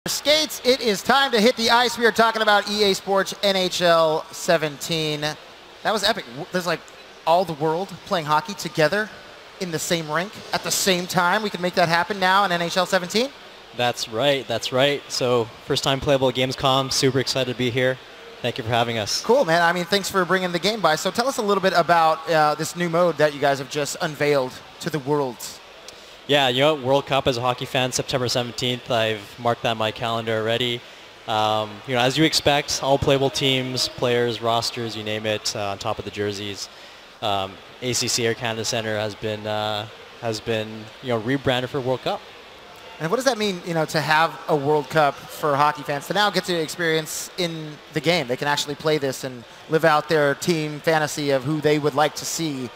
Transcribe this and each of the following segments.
Skates, it is time to hit the ice. We are talking about EA Sports NHL 17. That was epic. There's like all the world playing hockey together in the same rink at the same time. We can make that happen now in NHL 17? That's right. That's right. So first time playable at Gamescom. Super excited to be here. Thank you for having us. Cool, man. I mean, thanks for bringing the game by. So tell us a little bit about this new mode that you guys have just unveiled to the world. Yeah, you know, World Cup as a hockey fan, September 17th. I've marked that on my calendar already. As you expect, all playable teams, players, rosters, you name it, on top of the jerseys. ACC Air Canada Centre has been rebranded for World Cup. And what does that mean, to have a World Cup for hockey fans to now get to experience in the game? They can actually play this and live out their team fantasy of who they would like to see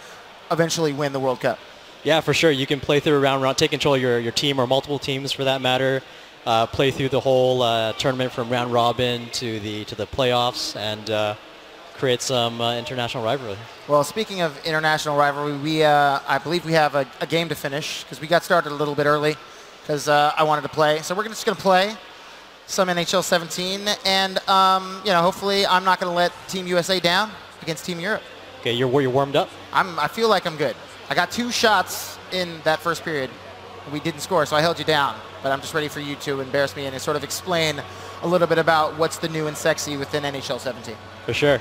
eventually win the World Cup. Yeah, for sure. You can play through a round, take control of your team or multiple teams for that matter. Play through the whole tournament from round robin to the playoffs and create some international rivalry. Well, speaking of international rivalry, I believe we have a game to finish because we got started a little bit early because I wanted to play. So we're just going to play some NHL 17 and hopefully I'm not going to let Team USA down against Team Europe. Okay, you're warmed up? I feel like I'm good. I got 2 shots in that first period. We didn't score, so I held you down. But I'm just ready for you to embarrass me and sort of explain a little bit about what's the new and sexy within NHL 17. For sure.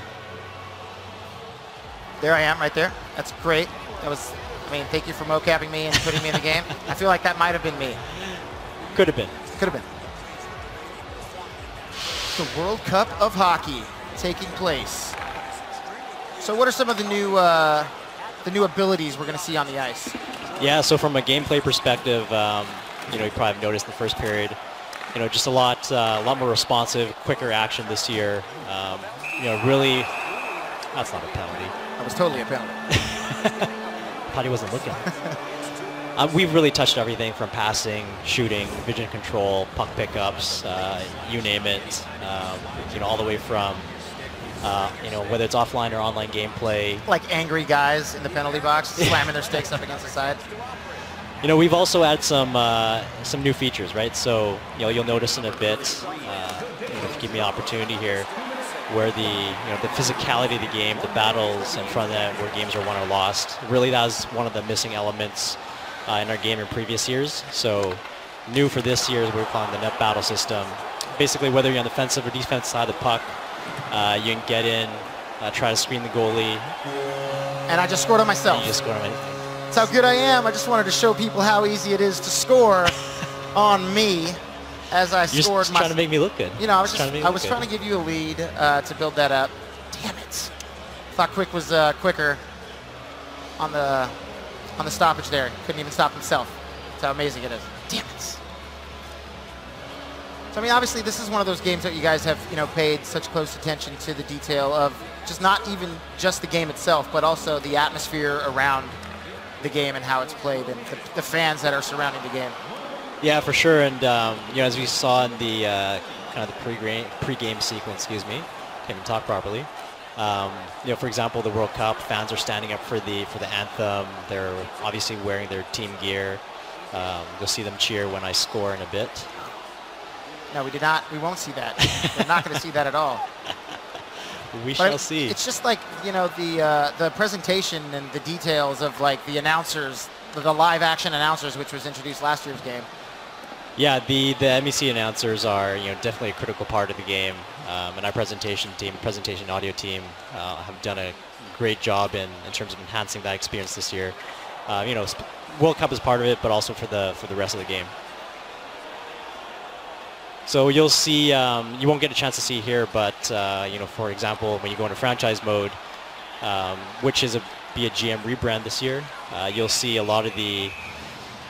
There I am right there. That's great. Thank you for mocapping me and putting me in the game. I feel like that might have been me. Could have been. Could have been. The World Cup of Hockey taking place. So what are some of the new abilities we're going to see on the ice? Yeah, so from a gameplay perspective, you probably have noticed in the first period, just a lot more responsive, quicker action this year. Really, that's not a penalty. That was totally a penalty. Thought he wasn't looking. We've really touched everything from passing, shooting, vision control, puck pickups, you name it. All the way from whether it's offline or online gameplay. Like angry guys in the penalty box slamming their sticks up against the side. We've also added some new features, right? So, you'll notice in a bit, if you give me an opportunity here, where the physicality of the game, the battles in front of that, where games are won or lost, really that was one of the missing elements in our game in previous years. So, new for this year is we're calling the net battle system. Basically, whether you're on the offensive or defensive side of the puck, you can get in, try to screen the goalie. And I just scored on myself. You just scored on me. That's how good I am. I just wanted to show people how easy it is to score on me as I You're scored. Just trying to make me look good. I was trying to give you a lead to build that up. Damn it. Thought Quick was quicker on the stoppage there. Couldn't even stop himself. That's how amazing it is. Damn it. So, obviously, this is one of those games that you guys have, paid such close attention to the detail of just not even just the game itself, but also the atmosphere around the game and how it's played and the fans that are surrounding the game. Yeah, for sure. And, as we saw in the kind of the pre-game sequence, can't even talk properly. For example, the World Cup, fans are standing up for the anthem. They're obviously wearing their team gear. You'll see them cheer when I score in a bit. No, we did not. We won't see that. We're not going to see that at all. We shall see. It's just like, the presentation and the details of like the announcers, the live action announcers, which was introduced last year's game. Yeah, the MEC announcers are, definitely a critical part of the game. And our presentation audio team have done a great job in terms of enhancing that experience this year. World Cup is part of it, but also for the rest of the game. So you'll see, you won't get a chance to see here, but, for example, when you go into franchise mode, which is be a GM rebrand this year, you'll see a lot of the,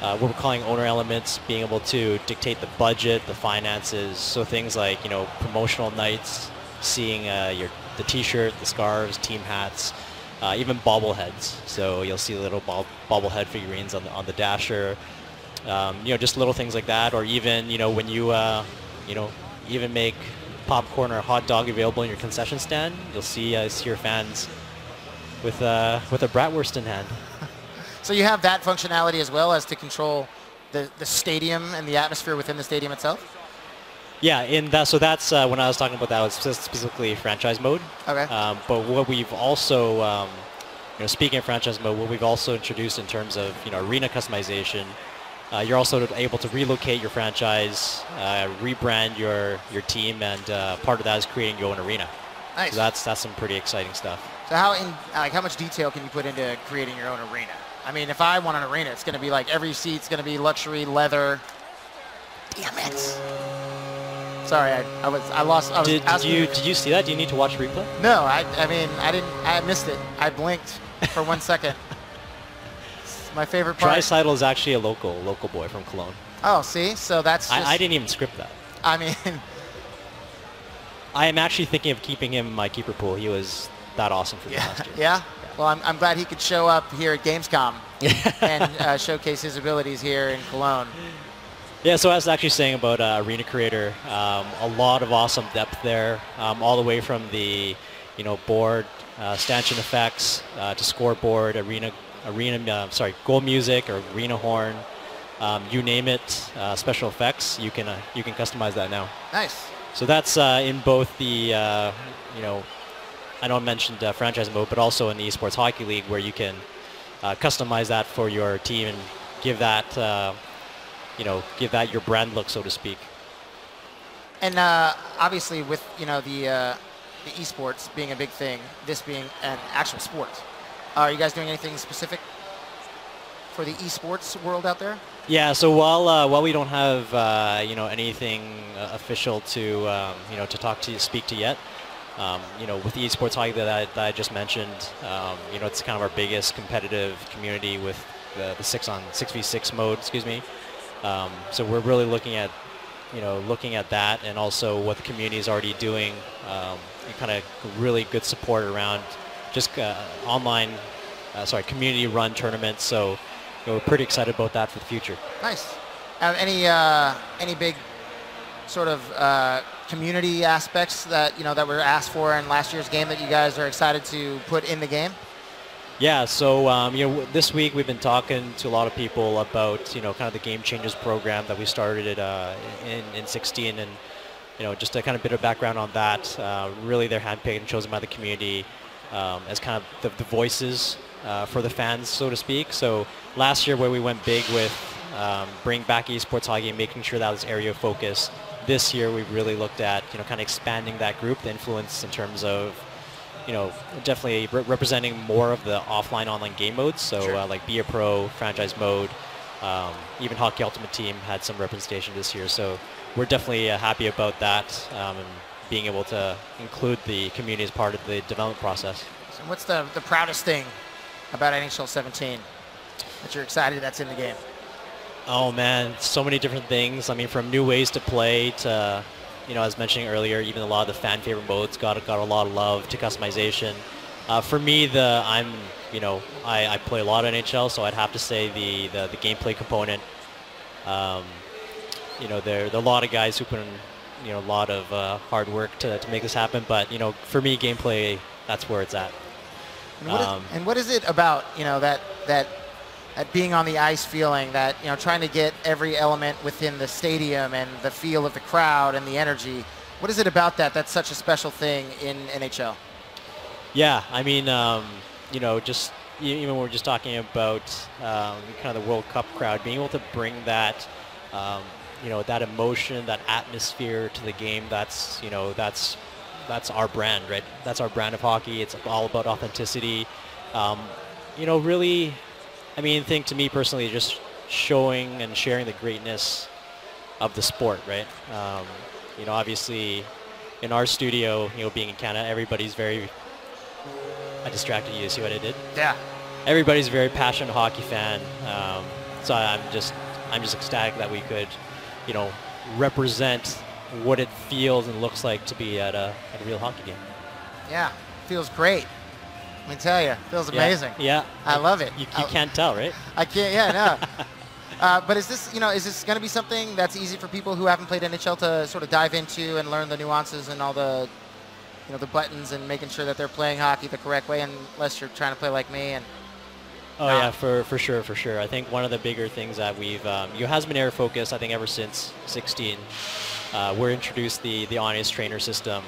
what we're calling owner elements, being able to dictate the budget, the finances, so things like, promotional nights, seeing the t-shirt, the scarves, team hats, even bobbleheads. So you'll see little bobblehead figurines on the dasher, just little things like that, or even, when you, even make popcorn or hot dog available in your concession stand, you'll see your fans with a bratwurst in hand. So you have that functionality as well as to control the stadium and the atmosphere within the stadium itself? Yeah, in that, so that's when I was talking about that was specifically franchise mode. Okay. But what we've also, speaking of franchise mode, what we've also introduced in terms of arena customization, you're also able to relocate your franchise, rebrand your team, and part of that is creating your own arena. Nice. So that's some pretty exciting stuff. So how much detail can you put into creating your own arena? I mean, if I want an arena, it's going to be like every seat's going to be luxury leather. Damn it. Sorry, I lost. Did you see that? Do you need to watch the replay? No, I mean, I didn't. I missed it. I blinked for 1 second. It's my favorite part. Draisaitl is actually a local boy from Cologne. Oh, see? So that's just, I didn't even script that. I mean, I am actually thinking of keeping him in my keeper pool. He was that awesome for me last year. Yeah? Well, I'm glad he could show up here at Gamescom and showcase his abilities here in Cologne. Yeah, so I was actually saying about Arena Creator, a lot of awesome depth there, all the way from the board, stanchion effects, to scoreboard, goal music or arena horn, you name it, special effects. You can customize that now. Nice. So that's in both the I know I mentioned franchise mode, but also in the Esports Hockey League, where you can customize that for your team and give that your brand look, so to speak. And obviously, with the esports being a big thing, this being an actual sport, are you guys doing anything specific for the esports world out there? Yeah. So while we don't have anything official to speak to yet, with the esports hockey that I just mentioned, it's kind of our biggest competitive community with the 6v6 mode. Excuse me. So we're really looking at that, and also what the community is already doing, kind of really good support around just community-run tournaments. So we're pretty excited about that for the future. Nice. Any big sort of community aspects that that were asked for in last year's game that you guys are excited to put in the game? Yeah, so this week we've been talking to a lot of people about kind of the Game Changers program that we started in 16, and just a kind of bit of background on that. Really, they're handpicked and chosen by the community as kind of the voices for the fans, so to speak. So last year, where we went big with bring back esports hockey, making sure that was area of focus. This year, we've really looked at kind of expanding that group, the influence in terms of definitely representing more of the offline online game modes. So Sure. Like Be a Pro, franchise mode, even Hockey Ultimate Team had some representation this year. So we're definitely happy about that, and being able to include the community as part of the development process. So what's the proudest thing about NHL 17 that you're excited that's in the game? Oh man, so many different things. I mean, from new ways to play to, as mentioning earlier, even a lot of the fan favorite modes got a lot of love to customization. For me, I play a lot of NHL, so I'd have to say the gameplay component. There are a lot of guys who put in a lot of hard work to make this happen, but for me, gameplay, that's where it's at. And what is it about that being on the ice feeling, that trying to get every element within the stadium and the feel of the crowd and the energy? What is it about that's such a special thing in NHL? Yeah, I mean, just even when we're just talking about kind of the World Cup crowd, being able to bring that, that emotion, that atmosphere to the game. That's our brand, right? That's our brand of hockey. It's all about authenticity. Really, I mean, think to me personally, just showing and sharing the greatness of the sport, right? Obviously, in our studio, being in Canada, everybody's very. I distracted you. See what I did? Yeah. Everybody's a very passionate hockey fan, so I'm just ecstatic that we could, represent what it feels and looks like to be at a real hockey game. Yeah, feels great. Let me tell you, feels amazing. Yeah, I love it. You can't tell, right? I can't. Yeah, no. But is this going to be something that's easy for people who haven't played NHL to sort of dive into and learn the nuances and all the, the buttons and making sure that they're playing hockey the correct way, unless you're trying to play like me and Oh yeah, for sure. I think one of the bigger things that we've has been area focused. I think ever since 16, we're introduced the on-ice trainer system.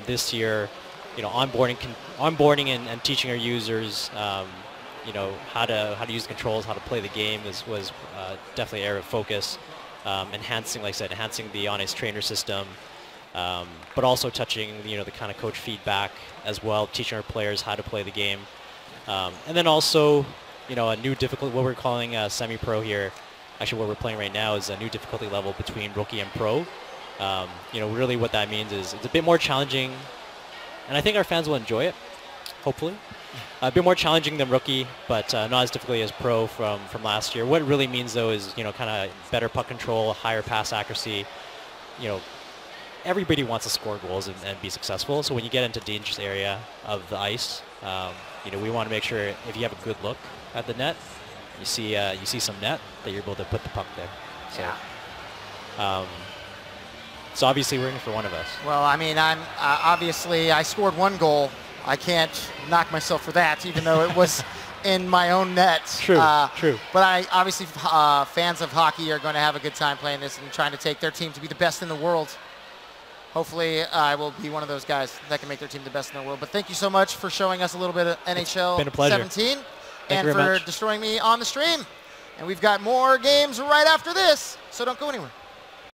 This year, onboarding and teaching our users, how to use controls, how to play the game was definitely area of focus. Enhancing, like I said, enhancing the on-ice trainer system, but also touching the kind of coach feedback as well, teaching our players how to play the game, and then also a new difficulty, what we're calling semi-pro here. Actually, what we're playing right now is a new difficulty level between rookie and pro. Really what that means is it's a bit more challenging, and I think our fans will enjoy it, hopefully. A bit more challenging than rookie, but not as difficult as pro from last year. What it really means, though, is kind of better puck control, higher pass accuracy. Everybody wants to score goals and be successful. So when you get into dangerous area of the ice, we want to make sure if you have a good look at the net, you see some net, that you're able to put the puck there. So, yeah. So obviously we're in for one of us. Well, I mean, I scored one goal. I can't knock myself for that, even though it was in my own net. True, true. But obviously, fans of hockey are going to have a good time playing this and trying to take their team to be the best in the world. Hopefully, I will be one of those guys that can make their team the best in the world. But thank you so much for showing us a little bit of NHL been a pleasure. 17 and for destroying me on the stream. And we've got more games right after this, so don't go anywhere.